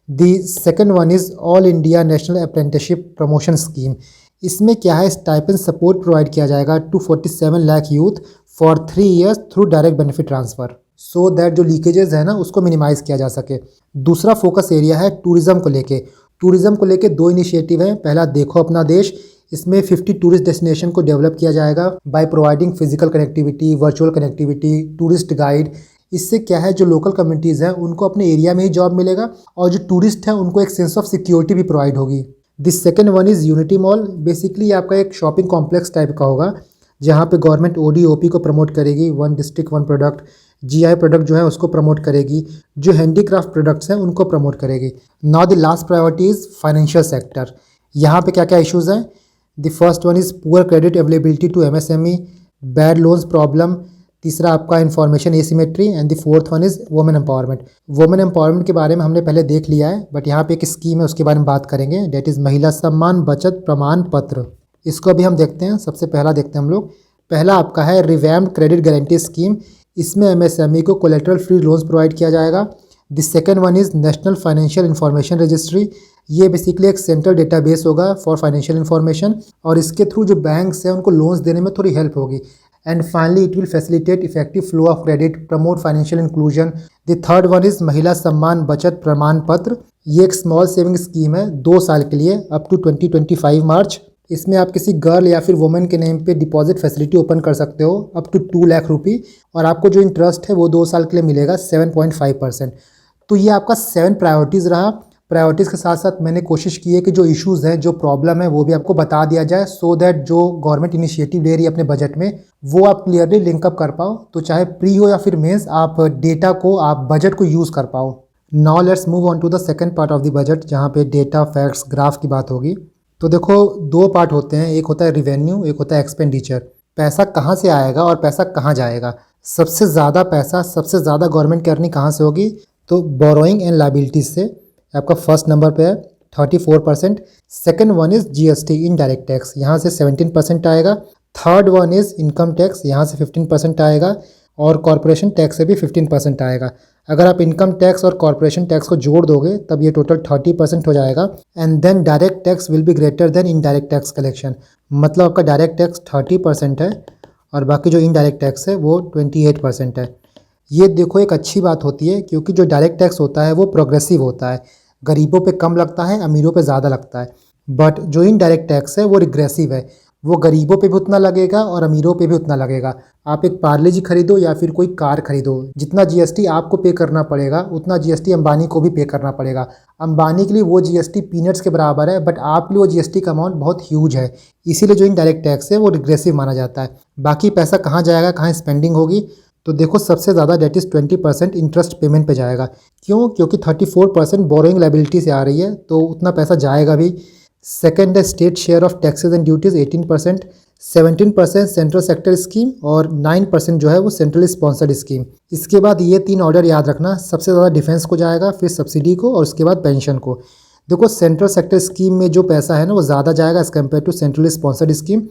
The second one is all India national apprenticeship promotion scheme. इसमें क्या है, स्टाइपेंड सपोर्ट प्रोवाइड किया जाएगा to 47 lakh youth for 3 years through direct benefit transfer, so that जो लीकेजेस है ना उसको मिनिमाइज़ किया जा सके। दूसरा फोकस एरिया है टूरिज़्म को लेके। टूरिज़्म को लेके 2 इनिशिएटिव हैं। पहला देखो अपना देश, इसमें 50 टूरिस्ट डेस्टिनेशन को डेवलप किया जाएगा by providing physical connectivity, virtual connectivity, tourist guide. इससे क्या है, जो लोकल कम्युनिटीज़ हैं उनको अपने एरिया में ही जॉब मिलेगा और जो टूरिस्ट हैं उनको एक सेंस ऑफ सिक्योरिटी भी प्रोवाइड होगी। This second one is unity mall. Basically आपका एक शॉपिंग कॉम्प्लेक्स टाइप का होगा जहाँ पे गवर्नमेंट ODOP को प्रमोट करेगी, 1 डिस्ट्रिक्ट 1 प्रोडक्ट। GI प्रोडक्ट जो है उसको प्रमोट करेगी, जो हैंडीक्राफ्ट प्रोडक्ट्स हैं उनको प्रमोट करेगी। Now the last priority is financial sector. यहाँ पे क्या क्या इश्यूज़ हैं। The first one is poor credit availability to MSME, bad loans problem. तीसरा आपका information asymmetry and the fourth one is women empowerment. Women empowerment के बारे में हमने पहले देख लिया है बट यहाँ पे एक स्कीम है उसके बारे में बात करेंगे, डेट इज़ महिला सम्मान बचत प्रमाण पत्र। इसको अभी हम देखते हैं। सबसे पहला देखते हैं हम लोग। पहला आपका है रिवैम्प्ड क्रेडिट गारंटी स्कीम। इसमें MSME को कोलेटरल फ्री लोन्स प्रोवाइड किया जाएगा। The second one is national financial information registry. ये बेसिकली एक सेंट्रल डेटाबेस होगा फॉर फाइनेंशियल इंफॉर्मेशन और इसके थ्रू जो बैंक्स हैं उनको लोन्स देने में थोड़ी हेल्प होगी। And finally it will facilitate effective flow of credit, promote financial inclusion. The third one is महिला सम्मान बचत प्रमाण पत्र। ये एक स्मॉल सेविंग स्कीम है 2 साल के लिए अप टू 2025 मार्च। इसमें आप किसी गर्ल या फिर वुमेन के नेम पे डिपॉजिट फैसिलिटी ओपन कर सकते हो अप टू 2 लाख रुपये और आपको जो इंटरेस्ट है वो 2 साल के लिए मिलेगा 7.5%। तो ये आपका 7 प्रायोरिटीज़ रहा। प्रायोरिटीज़ के साथ साथ मैंने कोशिश की है कि जो इश्यूज़ हैं, जो प्रॉब्लम है वो भी आपको बता दिया जाए सो दैट जो गवर्नमेंट इनिशिएटिव ले रही है अपने बजट में वो आप क्लियरली लिंकअप कर पाओ। तो चाहे प्री हो या फिर मेंस, आप डेटा को, आप बजट को यूज़ कर पाओ। Now let's move on to the second part of the budget जहाँ पे डेटा, फैक्ट्स, ग्राफ की बात होगी। तो देखो 2 पार्ट होते हैं, एक होता है रिवेन्यू, एक होता है एक्सपेंडिचर। पैसा कहाँ से आएगा और पैसा कहाँ जाएगा। सबसे ज़्यादा पैसा, सबसे ज़्यादा गवर्नमेंट की अर्निंग कहाँ से होगी, तो बोरोइंग एंड लायबिलिटीज से। आपका फर्स्ट नंबर पे है 34%। Second one is GST indirect tax, यहाँ से 17% आएगा। Third one is income tax, यहाँ से 15% आएगा और कॉरपोरेशन टैक्स से भी 15% आएगा। अगर आप इनकम टैक्स और कॉरपोरेशन टैक्स को जोड़ दोगे तब ये टोटल 30% हो जाएगा। And then direct tax will be greater than indirect tax collection. मतलब आपका डायरेक्ट टैक्स 30% है और बाकी जो इनडायरेक्ट टैक्स है वो 28% है। ये देखो एक अच्छी बात होती है क्योंकि जो डायरेक्ट टैक्स होता है वो प्रोग्रेसिव होता है, गरीबों पे कम लगता है, अमीरों पे ज़्यादा लगता है। बट जो इनडायरेक्ट टैक्स है वो रिग्रेसिव है, वो गरीबों पे भी उतना लगेगा और अमीरों पे भी उतना लगेगा। आप एक पार्ले जी खरीदो या फिर कोई कार खरीदो, जितना GST आपको पे करना पड़ेगा उतना GST अंबानी को भी पे करना पड़ेगा। अंबानी के लिए वो GST पीनट्स के बराबर है बट आपके लिए वो GST का अमाउंट बहुत ह्यूज है। इसीलिए जो इनडायरेक्ट टैक्स है वो रिग्रेसिव माना जाता है। बाकी पैसा कहाँ जाएगा, कहाँ स्पेंडिंग होगी, तो देखो सबसे ज़्यादा डेट इज़ 20% इंटरेस्ट पेमेंट पे जाएगा। क्यों? क्योंकि 34% बोरोइंग लायबिलिटी से आ रही है तो उतना पैसा जाएगा भी। सेकेंड है state share of taxes and duties 18%, 17% central sector scheme और 9% जो है वो सेंट्रल स्पॉन्सर्ड स्कीम। इसके बाद ये 3 ऑर्डर याद रखना, सबसे ज़्यादा डिफेंस को जाएगा, फिर सब्सिडी को और उसके बाद पेंशन को। देखो सेंट्रल सेक्टर स्कीम में जो पैसा है ना वो ज़्यादा जाएगा as compare to central sponsored scheme.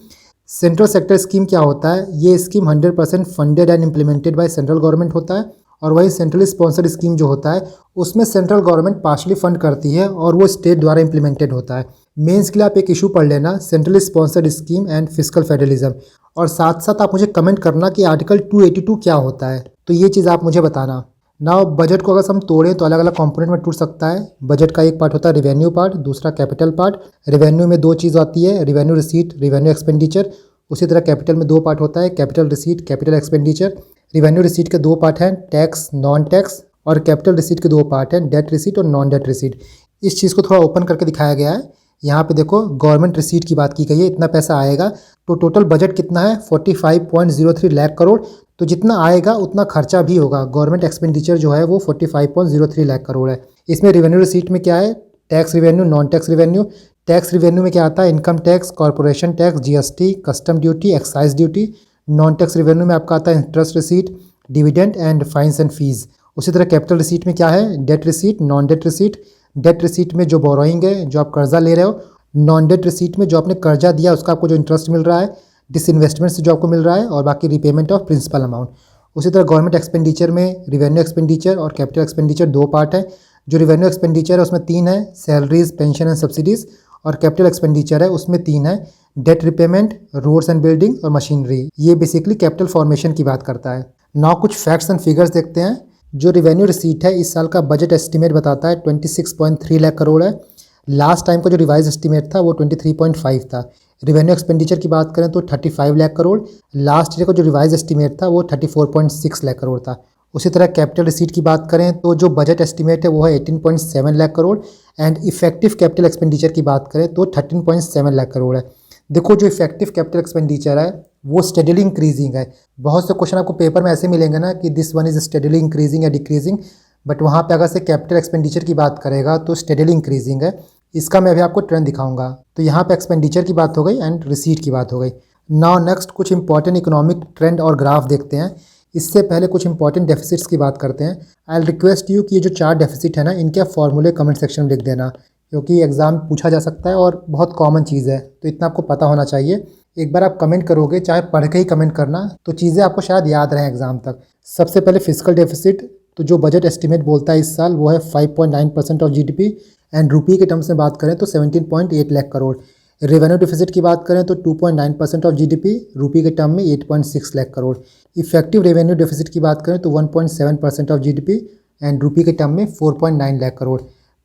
Central sector scheme क्या होता है, ये scheme 100% funded and implemented by central government होता है और वही सेंट्रल स्पॉन्सर्ड स्कीम जो होता है उसमें सेंट्रल गवर्नमेंट पार्शली फंड करती है और वो स्टेट द्वारा इम्प्लीमेंटेड होता है। मेंस के लिए आप एक इशू पढ़ लेना, central sponsored scheme and fiscal federalism, और साथ साथ आप मुझे कमेंट करना कि आर्टिकल 282 क्या होता है, तो ये चीज़ आप मुझे बताना। नाउ बजट को अगर हम तोड़ें तो अलग अलग कंपोनेंट में टूट सकता है। बजट का एक पार्ट होता है रिवेन्यू पार्ट, दूसरा कैपिटल पार्ट। रिवेन्यू में 2 चीज़ आती है, रिवेन्यू रिसीट, रिवेन्यू एक्सपेंडिचर। उसी तरह कैपिटल में 2 पार्ट होता है, capital receipt, capital expenditure. Revenue receipt के 2 पार्ट हैं, टैक्स, नॉन टैक्स, और कैपिटल रिसीट के 2 पार्ट हैं, डेट रिसीट और नॉन डेट रिसीट। इस चीज़ को थोड़ा ओपन करके दिखाया गया है। यहाँ पे देखो गवर्नमेंट रिसीट की बात की गई है, इतना पैसा आएगा। तो टोटल बजट कितना है 45.03 लाख करोड़। तो जितना आएगा उतना खर्चा भी होगा। गवर्नमेंट एक्सपेंडिचर जो है वो 45.03 लाख करोड़ है। इसमें रेवेन्यू रिसीट में क्या है, tax revenue, non tax revenue. Tax revenue में क्या आता है, income tax, corporation tax, GST, custom duty, excise duty. Non tax revenue में आपका आता है interest receipt, dividend and fines and fees. उसी तरह कैपिटल रिसीट में क्या है, debt receipt, non debt receipt. Debt receipt में जो बोरोइंग है, जो आप कर्जा ले रहे हो। नॉन डेट रिसीट में जो आपने कर्जा दिया उसका आपको जो इंटरेस्ट मिल रहा है, डिसइन्वेस्टमेंट से जो आपको मिल रहा है, और बाकी रिपेमेंट ऑफ प्रिंसिपल अमाउंट। उसी तरह गवर्नमेंट एक्सपेंडिचर में रिवेन्यू एक्सपेंडिचर और कैपिटल एक्सपेंडिचर दो पार्ट है। जो रिवेन्यू एक्सपेंडिचर है उसमें 3 है, सैलरीज, पेंशन एंड सब्सिडीज़। और कैपिटल एक्सपेंडिचर है उसमें 3 है, debt repayment, roads and building और मशीनरी। ये बेसिकली कैपिटल फॉर्मेशन की बात करता है। नाउ कुछ फैक्ट्स एंड फिगर्स देखते हैं। जो रिवेन्यू रिसीट है इस साल का बजट एस्टिमेट बताता है 26.3 लाख करोड़ है। लास्ट टाइम का जो रिवाइज एस्टिमेट था वो 23.5 था। रिवेन्यू एक्सपेंडिचर की बात करें तो 35 लाख करोड़। लास्ट ईयर का जो रिवाइज एस्टिमेट था वो 34.6 लाख करोड़ था। उसी तरह कैपिटल रिसीट की बात करें तो जो बजट एस्टिमेट है वो है 18.7 lakh crore. And effective capital expenditure की बात करें तो 13.7 लाख करोड़ है। देखो जो इफेक्टिव कैपिटल एक्सपेंडिचर है वो स्टेडली इंक्रीजिंग है। बहुत से क्वेश्चन आपको पेपर में ऐसे मिलेंगे ना कि this one is steadily increasing या डिक्रीजिंग, बट वहाँ पे अगर से कैपिटल एक्सपेंडिचर की बात करेगा तो स्टेडली इंक्रीजिंग है। इसका मैं अभी आपको ट्रेंड दिखाऊंगा। तो यहाँ पे एक्सपेंडिचर की बात हो गई एंड रिसीट की बात हो गई। नाउ नेक्स्ट कुछ इंपॉर्टेंट इकोनॉमिक ट्रेंड और ग्राफ देखते हैं। इससे पहले कुछ इंपॉर्टेंट डेफिसिट्स की बात करते हैं। आई रिक्वेस्ट यू कि ये जो 4 डेफिसिट है ना इनके फॉर्मूले कमेंट सेक्शन में लिख देना, क्योंकि एग्जाम पूछा जा सकता है और बहुत कॉमन चीज़ है, तो इतना आपको पता होना चाहिए। एक बार आप कमेंट करोगे, चाहे पढ़ के ही कमेंट करना, तो चीज़ें आपको शायद याद रहें एग्जाम तक। सबसे पहले फिजिकल डेफिसिट, तो जो बजट एस्टिमेट बोलता है इस साल वो है 5.9% ऑफ जीडीपी। एंड रुपये के टर्म्स में बात करें तो 17.8 लाख करोड़। रेवेन्यू डिफिसिट की बात करें तो 2.9% ऑफ जीडीपी, रुपये के टर्म में 8.6 lakh crore. Effective revenue deficit की बात करें तो 1.7% ऑफ जीडीपी एंड रुपये के टर्म में 4.9 लाख करोड़।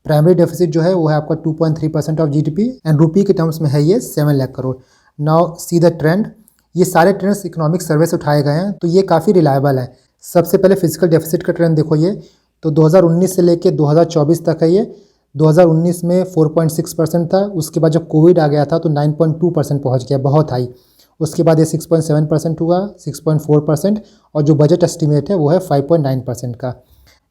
प्राइमरी डेफिसिट जो है वो है आपका 2.3% ऑफ जीडीपी एंड रुपये के टर्म्स में है ये 7 lakh crore. Now see the trend. ये सारे ट्रेंड्स इकोनॉमिक सर्वे से उठाए गए हैं, तो ये काफ़ी रिलायबल है। सबसे पहले फिजिकल डेफिसिट का ट्रेंड देखो, ये तो 2019 से लेके 2024 तक है ये। 2019 में 4.6% था, उसके बाद जब कोविड आ गया था तो 9.2% पहुंच गया, बहुत हाई। उसके बाद ये 6.7% हुआ, 6.4%, और जो बजट एस्टिमेट है वो है 5.9% का।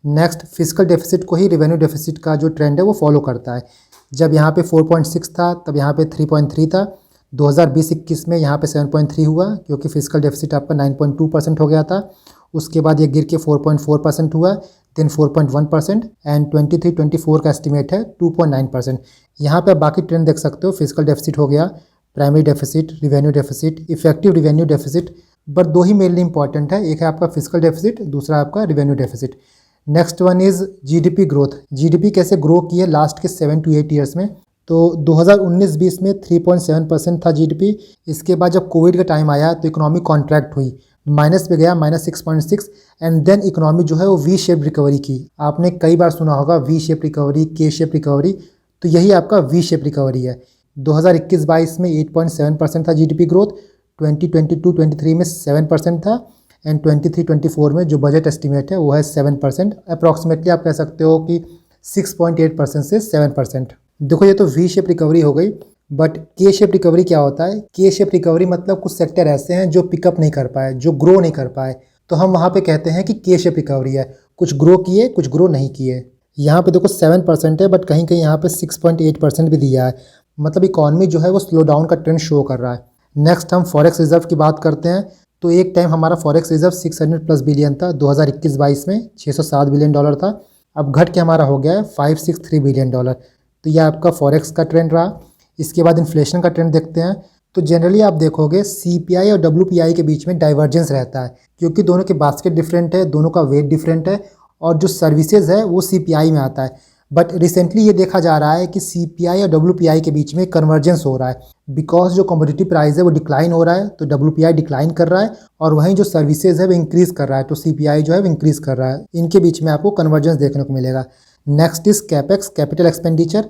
नेक्स्ट फिजिकल डेफिसिट को ही रेवेन्यू डेफिसिट का जो ट्रेंड है वो फॉलो करता है। जब यहाँ पे 4.6 था तब यहाँ पे 3.3 था। 2020-21 में यहाँ पे 7.3 हुआ, क्योंकि फिजिकल डेफिसिट आपका 9.2% हो गया था। उसके बाद ये गिर के 4.4% हुआ, देन 4.1%, एंड 23-24 का एस्टिमेट है 2.9%। यहाँ पे आप बाकी ट्रेंड देख सकते हो। फिजिकल डेफिसिट हो गया, primary deficit, revenue deficit, effective revenue deficit, but 2 he mainly important है। एक है आपका फिजिकल डेफिसिट, दूसरा आपका revenue deficit. Next one is GDP growth. GDP कैसे ग्रो की है लास्ट के 7 to 8 ईयर्स में। तो 2019-20 में 3.7% था जीडीपी। इसके बाद जब कोविड का टाइम आया तो इकोनॉमी कॉन्ट्रैक्ट हुई, माइनस पे गया, -6.6, एंड देन इकोनॉमी जो है वो वी शेप रिकवरी की। आपने कई बार सुना होगा वी शेप रिकवरी, के शेप रिकवरी, तो यही आपका वी शेप रिकवरी है। 2021-22 में 8.7% था जीडीपी ग्रोथ, 2022-23 में 7% था, एंड 23-24 में जो बजट एस्टिमेट है वो है 7%। अप्रॉक्सीमेटली आप कह सकते हो कि 6.8% से 7%। देखो ये तो वी शेप रिकवरी हो गई, बट के शेप रिकवरी क्या होता है? के शेप रिकवरी मतलब कुछ सेक्टर ऐसे हैं जो पिकअप नहीं कर पाए, जो ग्रो नहीं कर पाए, तो हम वहाँ पे कहते हैं कि के शेप रिकवरी है। कुछ ग्रो किए, कुछ ग्रो नहीं किए। यहाँ पे देखो 7% है, बट कहीं कहीं यहाँ पे 6.8% भी दिया है, मतलब इकॉनमी जो है वो स्लो डाउन का ट्रेंड शो कर रहा है। नेक्स्ट हम फॉरेक्स रिजर्व की बात करते हैं। तो एक टाइम हमारा फॉरेक्स रिजर्व 600+ बिलियन था, 2021-22 में 607 बिलियन डॉलर था। अब घट के हमारा हो गया है 563 बिलियन डॉलर। तो यह आपका फॉरेक्स का ट्रेंड रहा। इसके बाद इन्फ्लेशन का ट्रेंड देखते हैं। तो जनरली आप देखोगे सीपीआई और डब्ल्यूपीआई के बीच में डाइवर्जेंस रहता है, क्योंकि दोनों के बास्केट डिफरेंट है, दोनों का वेट डिफरेंट है, और जो सर्विसेज है वो सीपीआई में आता है। बट रिसेंटली ये देखा जा रहा है कि सीपीआई और डब्ल्यूपीआई के बीच में कन्वर्जेंस हो रहा है, बिकॉज जो कमोडिटी प्राइस है वो डिक्लाइन हो रहा है, तो डब्ल्यूपीआई डिक्लाइन कर रहा है, और वहीं जो सर्विसेज है वो इंक्रीज कर रहा है, तो सीपीआई जो है वो इंक्रीज कर रहा है। इनके बीच में आपको कन्वर्जेंस देखने को मिलेगा। Next is capex, capital expenditure.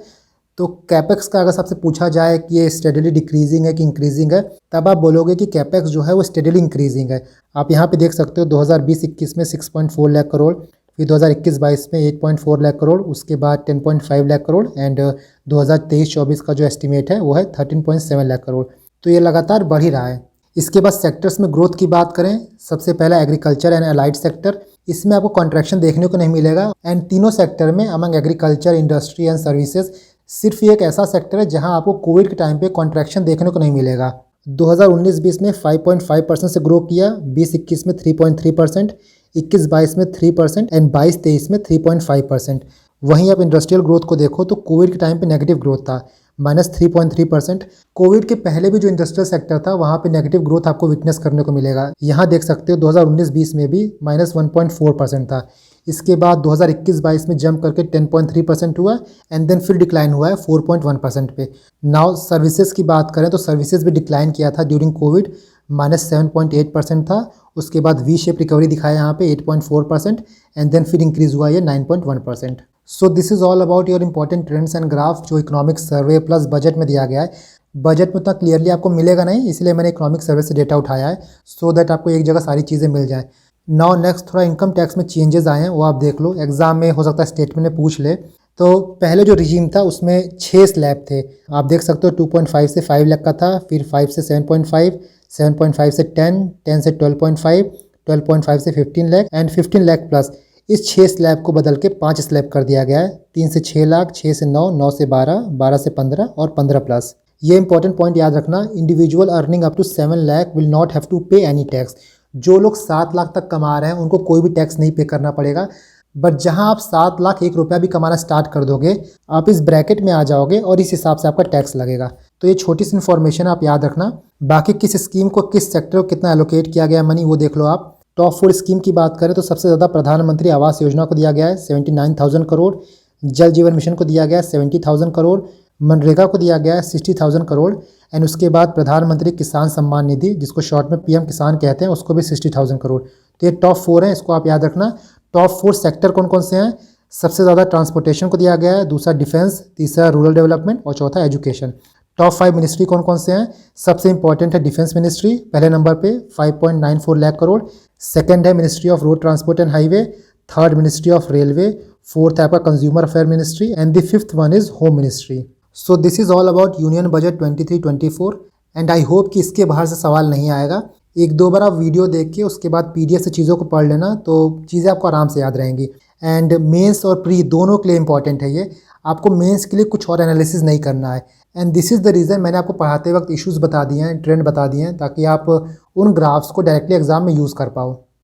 तो कैपेक्स का अगर सबसे पूछा जाए कि ये स्टेडली डिक्रीजिंग है कि इंक्रीजिंग है, तब आप बोलोगे कि कैपेक्स जो है वो स्टेडली इंक्रीजिंग है। आप यहाँ पे देख सकते हो 2020-21 में 6.4 लाख करोड़, फिर 2021-22 में 8.4 लाख करोड़, उसके बाद 10.5 लाख करोड़, एंड 2023-24 का जो एस्टिमेट है वो है 13.7 लाख करोड़। तो ये लगातार बढ़ ही रहा है। इसके बाद सेक्टर्स में ग्रोथ की बात करें, सबसे पहला एग्रीकल्चर एंड अलाइड सेक्टर, इसमें आपको कॉन्ट्रैक्शन देखने को नहीं मिलेगा। एंड तीनों सेक्टर में among agriculture, industry and services सिर्फ ये एक ऐसा सेक्टर है जहां आपको कोविड के टाइम पे कॉन्ट्रैक्शन देखने को नहीं मिलेगा। 2019-20 में 5.5% से ग्रो किया, 2021 में 3.3%, 21-22 में 3% एंड 22-23 में 3.5%। वहीं आप इंडस्ट्रियल ग्रोथ को देखो तो कोविड के टाइम पे नेगेटिव ग्रोथ था, -3.3%। कोविड के पहले भी जो इंडस्ट्रियल सेक्टर था वहाँ पे नेगेटिव ग्रोथ आपको विटनेस करने को मिलेगा। यहाँ देख सकते हो 2019-20 में भी -1.4% था। इसके बाद 2021-22 में जंप करके 10.3% हुआ एंड देन फिर डिक्लाइन हुआ है 4.1% पे। नाउ सर्विसेज की बात करें तो सर्विसेज भी डिक्लाइन किया था ड्यूरिंग कोविड, -7.8% था। उसके बाद वी शेप रिकवरी दिखाया यहाँ पे 8.4% एंड देन फिर इंक्रीज हुआ ये 9.1%। So this is all about your important trends and graph जो इकोनॉमिक सर्वे प्लस बजट में दिया गया है। बजट में उतना क्लियरली आपको मिलेगा नहीं, इसलिए मैंने इकोनॉमिक सर्वे से डेटा उठाया है सो दैट आपको एक जगह सारी चीज़ें मिल जाएँ। नाउ नेक्स्ट थोड़ा इनकम टैक्स में चेंजेस आए हैं, वो आप देख लो, एग्जाम में हो सकता है स्टेटमेंट में पूछ ले। तो पहले जो रिजीम था उसमें 6 स्लैब थे, आप देख सकते हो 2.5 से 5 लाख का था, फिर 5 से 7.5, 7.5 से 10, 10 से 12.5, 12.5 से 15 लाख एंड 15 लाख प्लस। इस 6 स्लैब को बदल के 5 स्लैब कर दिया गया है, 3 से 6 लाख, 6 से 9, 9 से 12, 12 से 15 और 15 प्लस। ये इंपॉर्टेंट पॉइंट याद रखना, individual earning up to 7 lakh will not have to pay any tax. जो लोग 7 लाख तक कमा रहे हैं उनको कोई भी टैक्स नहीं पे करना पड़ेगा। बट जहां आप 7 लाख 1 रुपया भी कमाना स्टार्ट कर दोगे, आप इस ब्रैकेट में आ जाओगे और इस हिसाब से आपका टैक्स लगेगा। तो ये छोटी सी इन्फॉर्मेशन आप याद रखना। बाकी किस स्कीम को किस सेक्टर को कितना एलोकेट किया गया मनी वो देख लो आप। टॉप 4 स्कीम की बात करें तो सबसे ज़्यादा प्रधानमंत्री आवास योजना को दिया गया है 79,000 करोड़, जल जीवन मिशन को दिया गया है 70,000 करोड़, मनरेगा को दिया गया है 60,000 करोड़ एंड उसके बाद प्रधानमंत्री किसान सम्मान निधि जिसको शॉर्ट में पीएम किसान कहते हैं उसको भी 60,000 करोड़। तो ये टॉप 4 हैं, इसको आप याद रखना। टॉप 4 सेक्टर कौन कौन से हैं? सबसे ज़्यादा ट्रांसपोर्टेशन को दिया गया है, दूसरा डिफेंस, तीसरा रूरल डेवलपमेंट और चौथा एजुकेशन। टॉप 5 मिनिस्ट्री कौन कौन से हैं? सबसे इंपॉर्टेंट है डिफेंस मिनिस्ट्री, पहले नंबर पे 5.94 लाख करोड़। सेकंड है ministry of road transport and highway, third ministry of railway, fourth है आपका consumer affair ministry and the fifth one is home ministry. So this is all about union budget 23-24 and I hope कि इसके बाहर से सवाल नहीं आएगा। एक दो बार आप वीडियो देख के उसके बाद पीडीएफ से चीज़ों को पढ़ लेना तो चीज़ें आपको आराम से याद रहेंगी। एंड मेंस और प्री दोनों के लिए इंपॉर्टेंट है ये, आपको मेंस के लिए कुछ और एनालिसिस नहीं करना है। And this is the reason मैंने आपको पढ़ाते वक्त इश्यूज़ बता दिए हैं, ट्रेंड बता दिए हैं ताकि आप उन ग्राफ्स को डायरेक्टली एग्जाम में यूज़ कर पाओ।